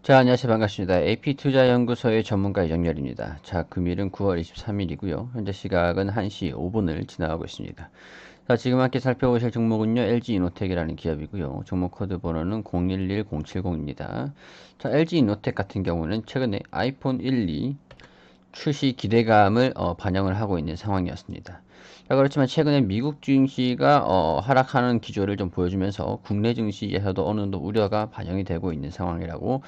자, 안녕하세요. 반갑습니다. AP투자연구소의 전문가 이정열입니다. 자, 금일은 9월 23일이고요. 현재 시각은 1시 5분을 지나가고 있습니다. 자, 지금 함께 살펴보실 종목은요, LG이노텍이라는 기업이고요. 종목 코드 번호는 011070입니다. 자, LG이노텍 같은 경우는 최근에 아이폰 12 출시 기대감을 반영을 하고 있는 상황이었습니다. 자, 그렇지만 최근에 미국 증시가 하락하는 기조를 좀 보여주면서 국내 증시에서도 어느 정도 우려가 반영이 되고 있는 상황이라고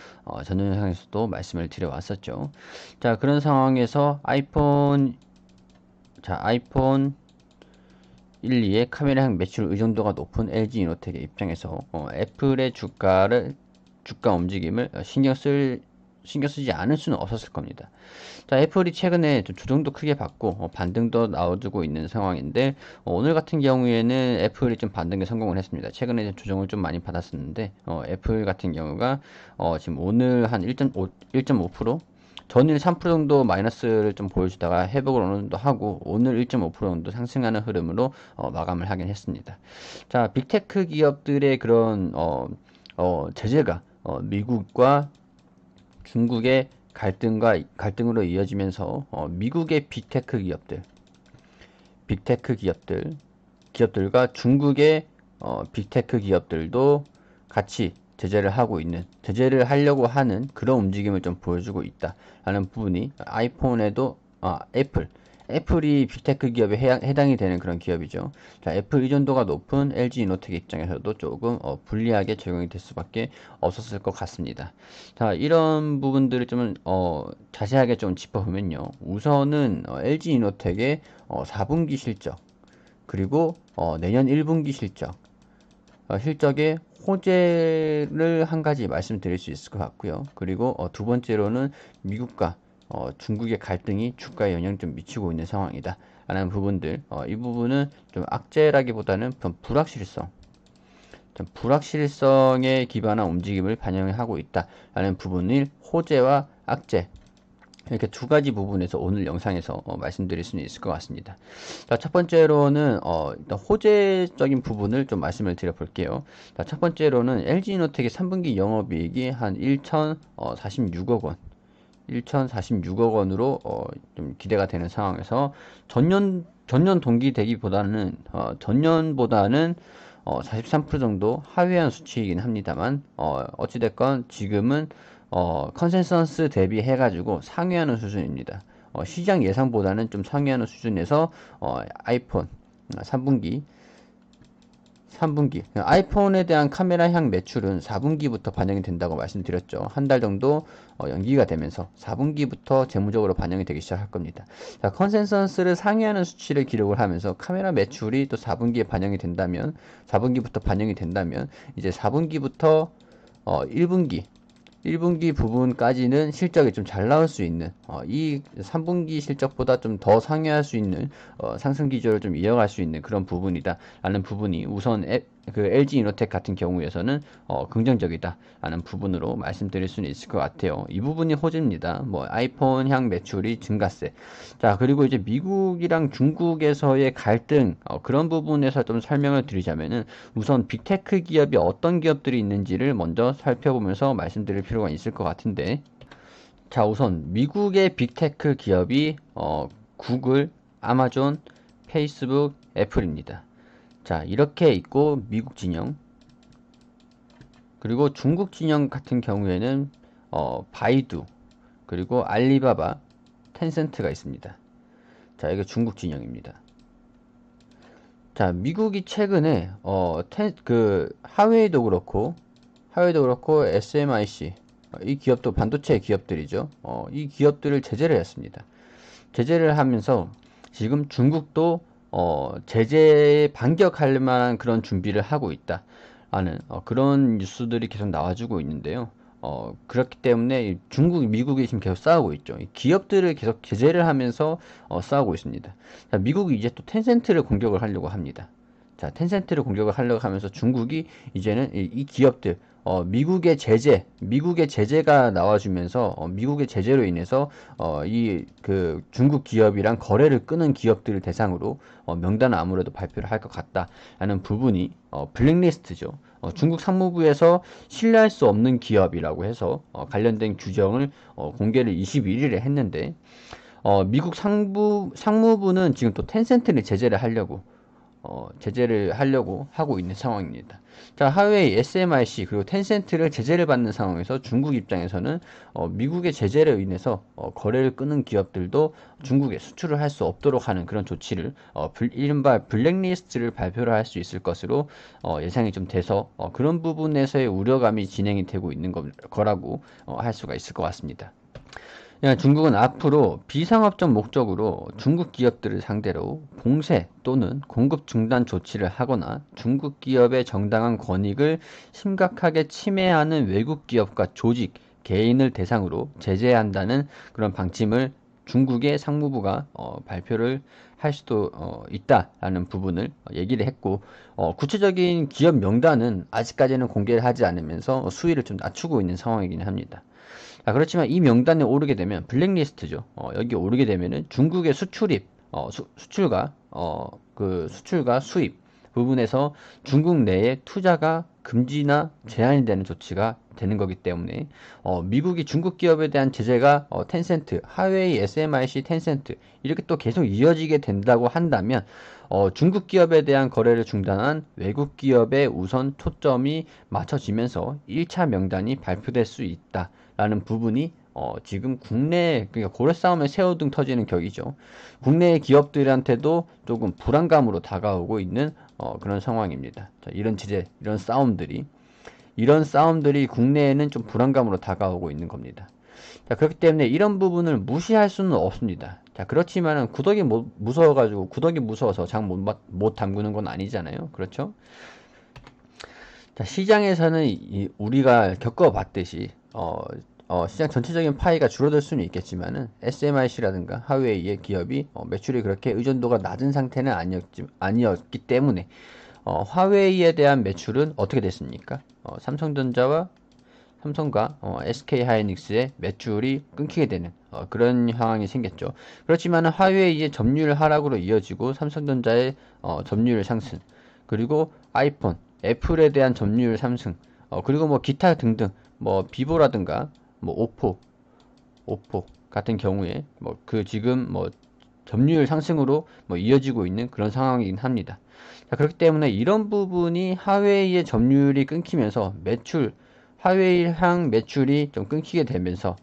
전 영상에서도 말씀을 드려왔었죠. 자, 그런 상황에서 아이폰 1, 2의 카메라형 매출 의존도가 높은 LG이노텍의 입장에서 애플의 주가 움직임을 신경 쓰지 않을 수는 없었을 겁니다. 자, 애플이 최근에 좀 조정도 크게 받고 반등도 나와주고 있는 상황인데 오늘 같은 경우에는 애플이 좀 반등에 성공을 했습니다. 최근에 조정을 좀 많이 받았었는데 애플 같은 경우가 지금 오늘 한 1.5% 전일 3% 정도 마이너스를 좀 보여주다가 회복을 어느 정도 하고 오늘 1.5% 정도 상승하는 흐름으로 마감을 하긴 했습니다. 자, 빅테크 기업들의 그런 제재가 미국과 중국의 갈등으로 이어지면서 미국의 기업들과 중국의 빅테크 기업들도 같이 제재를 하려고 하는 그런 움직임을 좀 보여주고 있다라는 부분이 애플이 빅테크 기업에 해당이 되는 그런 기업이죠. 자, 애플 의존도가 높은 LG이노텍 입장에서도 조금 불리하게 적용이 될 수밖에 없었을 것 같습니다. 자, 이런 부분들을 좀 자세하게 좀 짚어보면요. 우선은 LG이노텍의 4분기 실적 그리고 내년 1분기 실적의 호재를 한 가지 말씀드릴 수 있을 것 같고요. 그리고 두 번째로는 미국과 중국의 갈등이 주가에 영향을 좀 미치고 있는 상황이다 라는 부분들, 이 부분은 좀 악재라기보다는 좀 불확실성에 기반한 움직임을 반영하고 있다라는 부분을 호재와 악재, 이렇게 두 가지 부분에서 오늘 영상에서 말씀드릴 수는 있을 것 같습니다. 자, 첫 번째로는 일단 호재적인 부분을 좀 말씀을 드려볼게요. 자, 첫 번째로는 LG이노텍의 3분기 영업이익이 한 1,046억 원, 1,046억 원으로 좀 기대가 되는 상황에서 전년 동기 대비보다는 전년보다는 43% 정도 하회한 수치이긴 합니다만 어찌됐건 지금은 컨센서스 대비해가지고 상회하는 수준입니다. 시장 예상보다는 좀 상회하는 수준에서 아이폰 3분기 3분기 아이폰에 대한 카메라향 매출은 4분기부터 반영이 된다고 말씀드렸죠. 한 달 정도 연기가 되면서 4분기부터 재무적으로 반영이 되기 시작할 겁니다. 자, 컨센서스를 상회하는 수치를 기록을 하면서 카메라 매출이 또 4분기부터 반영이 된다면 이제 4분기부터 1분기 부분까지는 실적이 좀 잘 나올 수 있는 이 3분기 실적보다 좀 더 상회할 수 있는 상승 기조를 좀 이어갈 수 있는 그런 부분이다 라는 부분이 우선 그 LG이노텍 같은 경우에서는 긍정적이다 라는 부분으로 말씀드릴 수는 있을 것 같아요. 이 부분이 호재입니다. 뭐 아이폰향 매출이 증가세, 자, 그리고 이제 미국이랑 중국에서의 갈등, 그런 부분에서 좀 설명을 드리자면은 우선 빅테크 기업이 어떤 기업들이 있는지를 먼저 살펴보면서 말씀드릴 필요가 있을 것 같은데, 자, 우선 미국의 빅테크 기업이 구글, 아마존, 페이스북, 애플입니다. 자, 이렇게 있고 미국 진영, 그리고 중국 진영 같은 경우에는 바이두, 그리고 알리바바, 텐센트가 있습니다. 자, 이게 중국 진영입니다. 자, 미국이 최근에 하웨이도 그렇고 SMIC, 이 기업도 반도체 기업들이죠. 이 기업들을 제재를 했습니다. 제재를 하면서 지금 중국도 제재에 반격할 만한 그런 준비를 하고 있다라는 그런 뉴스들이 계속 나와주고 있는데요. 그렇기 때문에 미국이 지금 계속 싸우고 있죠. 기업들을 계속 제재를 하면서 싸우고 있습니다. 자, 미국이 이제 또 텐센트를 공격을 하려고 합니다. 자, 텐센트를 공격을 하려고 하면서 중국이 이제는 이 기업들, 미국의 제재가 나와주면서, 미국의 제재로 인해서, 중국 기업이랑 거래를 끊은 기업들을 대상으로, 명단을 아무래도 발표를 할 것 같다라는 부분이, 블랙리스트죠. 중국 상무부에서 신뢰할 수 없는 기업이라고 해서, 관련된 규정을, 공개를 21일에 했는데, 미국 상무부는 지금 또 텐센트를 제재를 하려고 하고 있는 상황입니다. 자, 하웨이, SMIC, 그리고 텐센트를 제재를 받는 상황에서 중국 입장에서는 미국의 제재로 인해서 거래를 끊은 기업들도 중국에 수출을 할 수 없도록 하는 그런 조치를 이른바 블랙리스트를 발표를 할 수 있을 것으로 예상이 좀 돼서 그런 부분에서의 우려감이 진행이 되고 있는 거라고 할 수가 있을 것 같습니다. 중국은 앞으로 비상업적 목적으로 중국 기업들을 상대로 봉쇄 또는 공급 중단 조치를 하거나 중국 기업의 정당한 권익을 심각하게 침해하는 외국 기업과 조직, 개인을 대상으로 제재한다는 그런 방침을 중국의 상무부가 발표를 할 수도 있다라는 부분을 얘기를 했고, 구체적인 기업 명단은 아직까지는 공개를 하지 않으면서 수위를 좀 낮추고 있는 상황이긴 합니다. 그렇지만 이 명단에 오르게 되면 블랙리스트죠. 여기 오르게 되면은 중국의 수출과 수입 부분에서 중국 내에 투자가 금지나 제한이 되는 조치가 되는 거기 때문에 미국이 중국 기업에 대한 제재가 텐센트, 하웨이, SMIC, 텐센트 이렇게 또 계속 이어지게 된다고 한다면 중국 기업에 대한 거래를 중단한 외국 기업에 우선 초점이 맞춰지면서 1차 명단이 발표될 수 있다라는 부분이 지금 그러니까 고래 싸움에 새우등 터지는 격이죠. 국내 기업들한테도 조금 불안감으로 다가오고 있는 그런 상황입니다. 자, 이런 싸움들이 국내에는 좀 불안감으로 다가오고 있는 겁니다. 자, 그렇기 때문에 이런 부분을 무시할 수는 없습니다. 자, 그렇지만은 구더기 무서워서 장 못 담그는 건 아니잖아요. 그렇죠? 자, 시장에서는 우리가 겪어봤듯이 시장 전체적인 파이가 줄어들 수는 있겠지만은 SMIC라든가 하웨이의 기업이 매출이 그렇게 의존도가 낮은 상태는 아니었기 때문에 화웨이에 대한 매출은 어떻게 됐습니까? 삼성과 SK하이닉스의 매출이 끊기게 되는 그런 상황이 생겼죠. 그렇지만 화웨이의 점유율 하락으로 이어지고 삼성전자의 점유율 상승, 그리고 아이폰, 애플에 대한 점유율 상승, 그리고 뭐 기타 등등 비보라든가 오포 같은 경우에 지금 점유율 상승으로 이어지고 있는 그런 상황이긴 합니다. 자, 그렇기 때문에 이런 부분이 하웨이의 점유율이 끊기면서 하웨이향 매출이 좀 끊기게 되면서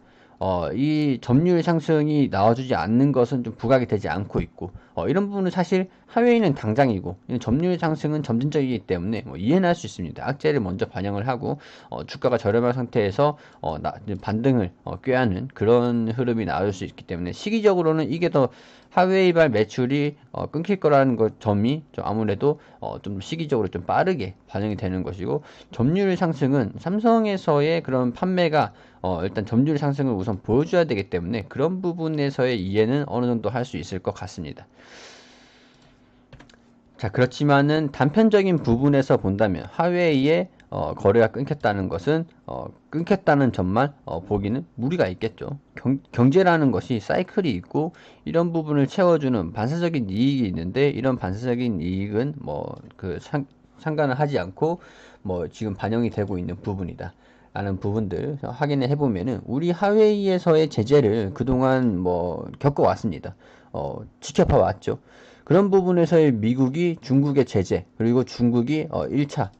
이 점유율 상승이 나와주지 않는 것은 좀 부각이 되지 않고 있고 이런 부분은 사실 하웨이는 당장이고 점유율 상승은 점진적이기 때문에 이해는 할 수 있습니다. 악재를 먼저 반영을 하고 주가가 저렴한 상태에서 반등을 꾀하는 그런 흐름이 나올 수 있기 때문에 시기적으로는 이게 더 하웨이발 매출이 끊길 거라는 점이 좀 아무래도 좀 시기적으로 좀 빠르게 반영이 되는 것이고, 점유율 상승은 삼성에서의 그런 판매가 일단 점유율 상승을 우선 보여줘야 되기 때문에 그런 부분에서의 이해는 어느 정도 할 수 있을 것 같습니다. 자, 그렇지만은 단편적인 부분에서 본다면 하웨이의 거래가 끊겼다는 것은 끊겼다는 점만 보기는 무리가 있겠죠. 경제라는 것이 사이클이 있고 이런 부분을 채워주는 반사적인 이익이 있는데, 이런 반사적인 이익은 상관을 하지 않고 지금 반영이 되고 있는 부분이다 라는 부분들 확인을 해보면은 우리 하웨이에서의 제재를 그동안 겪어왔습니다. 지켜봐 왔죠. 그런 부분에서의 미국이 중국의 제재, 그리고 중국이 1차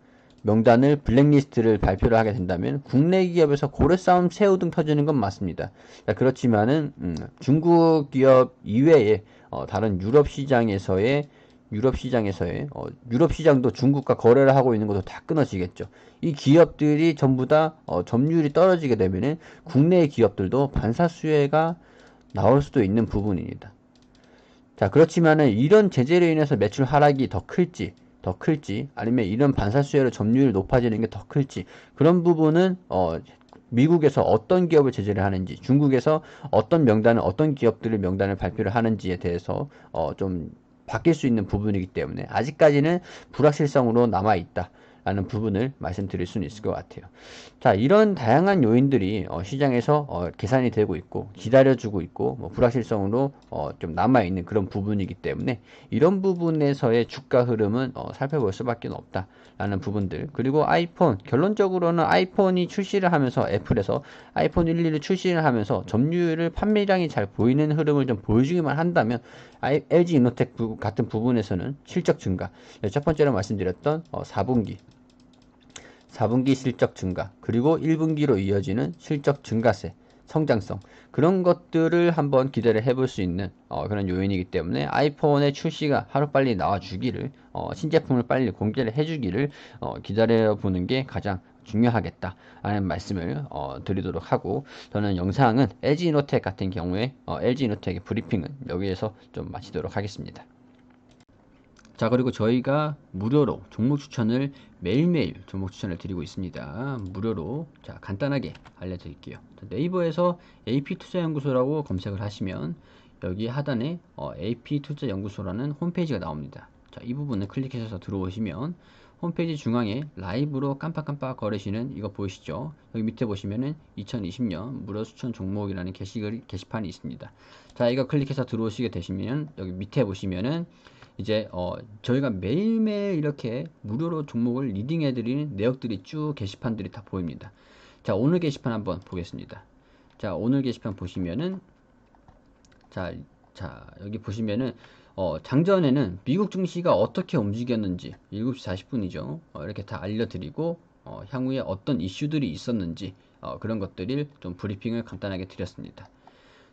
명단을 블랙리스트를 발표를 하게 된다면 국내 기업에서 고래 싸움 새우등 터지는 건 맞습니다. 자, 그렇지만은 중국 기업 이외에 다른 유럽 시장에서의 유럽 시장도 중국과 거래를 하고 있는 것도 다 끊어지겠죠. 이 기업들이 전부 다 점유율이 떨어지게 되면은 국내의 기업들도 반사 수혜가 나올 수도 있는 부분입니다. 자, 그렇지만은 이런 제재로 인해서 매출 하락이 더 클지 아니면 이런 반사 수혜로 점유율이 높아지는 게 더 클지, 그런 부분은 미국에서 어떤 기업을 제재를 하는지, 중국에서 어떤 기업들을 명단을 발표를 하는지에 대해서 좀 바뀔 수 있는 부분이기 때문에 아직까지는 불확실성으로 남아있다 라는 부분을 말씀드릴 수는 있을 것 같아요. 자, 이런 다양한 요인들이 시장에서 계산이 되고 있고 기다려주고 있고 뭐 불확실성으로 좀 남아있는 그런 부분이기 때문에 이런 부분에서의 주가 흐름은 살펴볼 수밖에 없다 라는 부분들. 그리고 아이폰, 결론적으로는 아이폰이 출시를 하면서 애플에서 아이폰 11을 출시를 하면서 점유율을 판매량이 잘 보이는 흐름을 좀 보여주기만 한다면 LG 이노텍 같은 부분에서는 실적 증가, 첫 번째로 말씀드렸던 4분기 실적 증가, 그리고 1분기로 이어지는 실적 증가세, 성장성, 그런 것들을 한번 기대를 해볼 수 있는 그런 요인이기 때문에 아이폰의 출시가 하루빨리 나와주기를, 신제품을 빨리 공개를 해주기를 기다려보는 게 가장 중요하겠다 라는 말씀을 드리도록 하고, 저는 영상은 LG이노텍 같은 경우에 LG이노텍의 브리핑은 여기에서 좀 마치도록 하겠습니다. 자, 그리고 저희가 무료로 종목 추천을 매일매일 종목 추천을 드리고 있습니다. 무료로 자 간단하게 알려드릴게요. 네이버에서 AP투자연구소라고 검색을 하시면 여기 하단에 AP투자연구소라는 홈페이지가 나옵니다. 자, 이 부분을 클릭해서 들어오시면 홈페이지 중앙에 라이브로 깜빡깜빡 거리시는 이거 보이시죠? 여기 밑에 보시면은 2020년 무료 추천 종목이라는 게시판이 있습니다. 자, 이거 클릭해서 들어오시게 되시면 여기 밑에 보시면은 이제 저희가 매일매일 이렇게 무료로 종목을 리딩해드리는 내역들이 쭉 게시판들이 다 보입니다. 자, 오늘 게시판 한번 보겠습니다. 자, 오늘 게시판 보시면은 자 여기 보시면은 장전에는 미국 증시가 어떻게 움직였는지 7시 40분이죠. 이렇게 다 알려드리고 향후에 어떤 이슈들이 있었는지 그런 것들을 좀 브리핑을 간단하게 드렸습니다.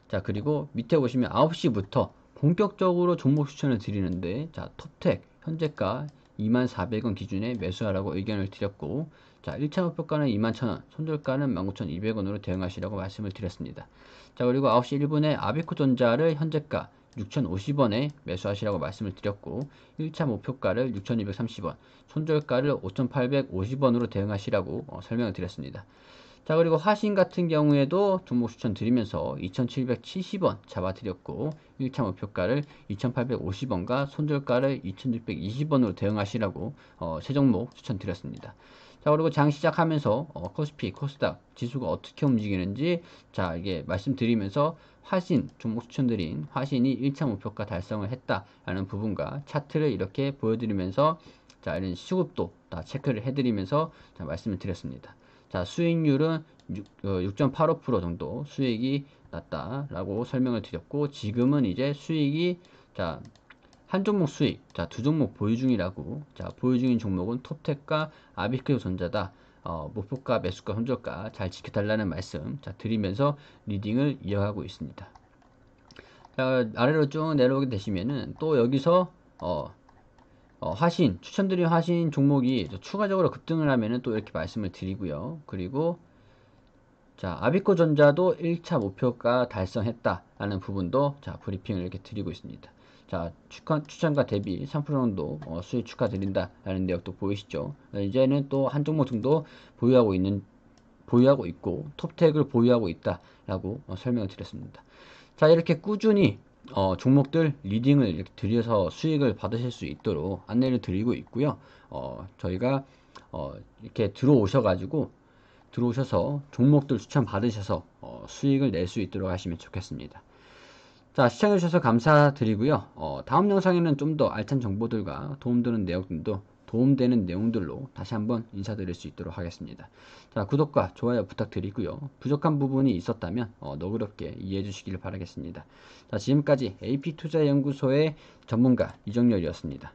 자, 그리고 밑에 보시면 9시부터 본격적으로 종목 추천을 드리는데, 자, 톱텍 현재가 24,000원 기준에 매수하라고 의견을 드렸고, 자, 1차 목표가는 21,000원, 손절가는 19,200원으로 대응하시라고 말씀을 드렸습니다. 자, 그리고 9시 1분에 아비코전자를 현재가 6,050원에 매수하시라고 말씀을 드렸고, 1차 목표가를 6,230원, 손절가를 5,850원으로 대응하시라고 설명을 드렸습니다. 자, 그리고 화신 같은 경우에도 종목 추천 드리면서 2,770원 잡아드렸고 1차 목표가를 2,850원과 손절가를 2,620원으로 대응하시라고 세 종목 추천드렸습니다. 자, 그리고 장 시작하면서 코스피, 코스닥 지수가 어떻게 움직이는지 자 이게 말씀드리면서 화신 종목 추천드린 화신이 1차 목표가 달성을 했다라는 부분과 차트를 이렇게 보여드리면서 자 이런 수급도 다 체크를 해드리면서 자 말씀을 드렸습니다. 자, 수익률은 6.85% 정도 수익이 났다라고 설명을 드렸고, 지금은 이제 수익이 자, 한 종목 수익, 자, 두 종목 보유 중이라고, 자, 보유 중인 종목은 톱텍과 아비크전자다. 목표가, 매수가, 손절가 잘 지켜달라는 말씀 자, 드리면서 리딩을 이어가고 있습니다. 자, 아래로 쭉 내려오게 되시면은 또 여기서 화신, 추천드린 화신 종목이 추가적으로 급등을 하면은 또 이렇게 말씀을 드리고요. 그리고 자, 아비코전자도 1차 목표가 달성했다라는 부분도 자, 브리핑을 이렇게 드리고 있습니다. 자, 추천가 대비 3% 정도 수익 축하드린다라는 내역도 보이시죠? 이제는 또 한 종목 정도 보유하고 있고 톱텍을 보유하고 있다라고 설명을 드렸습니다. 자, 이렇게 꾸준히 종목들 리딩을 이렇게 드려서 수익을 받으실 수 있도록 안내를 드리고 있고요. 저희가 이렇게 들어오셔서 종목들 추천 받으셔서 수익을 낼 수 있도록 하시면 좋겠습니다. 자, 시청해주셔서 감사드리고요. 다음 영상에는 좀 더 알찬 정보들과 도움되는 내용들로 다시 한번 인사드릴 수 있도록 하겠습니다. 자, 구독과 좋아요 부탁드리고요. 부족한 부분이 있었다면 너그럽게 이해해 주시길 바라겠습니다. 자, 지금까지 AP투자연구소의 전문가 이정렬이었습니다.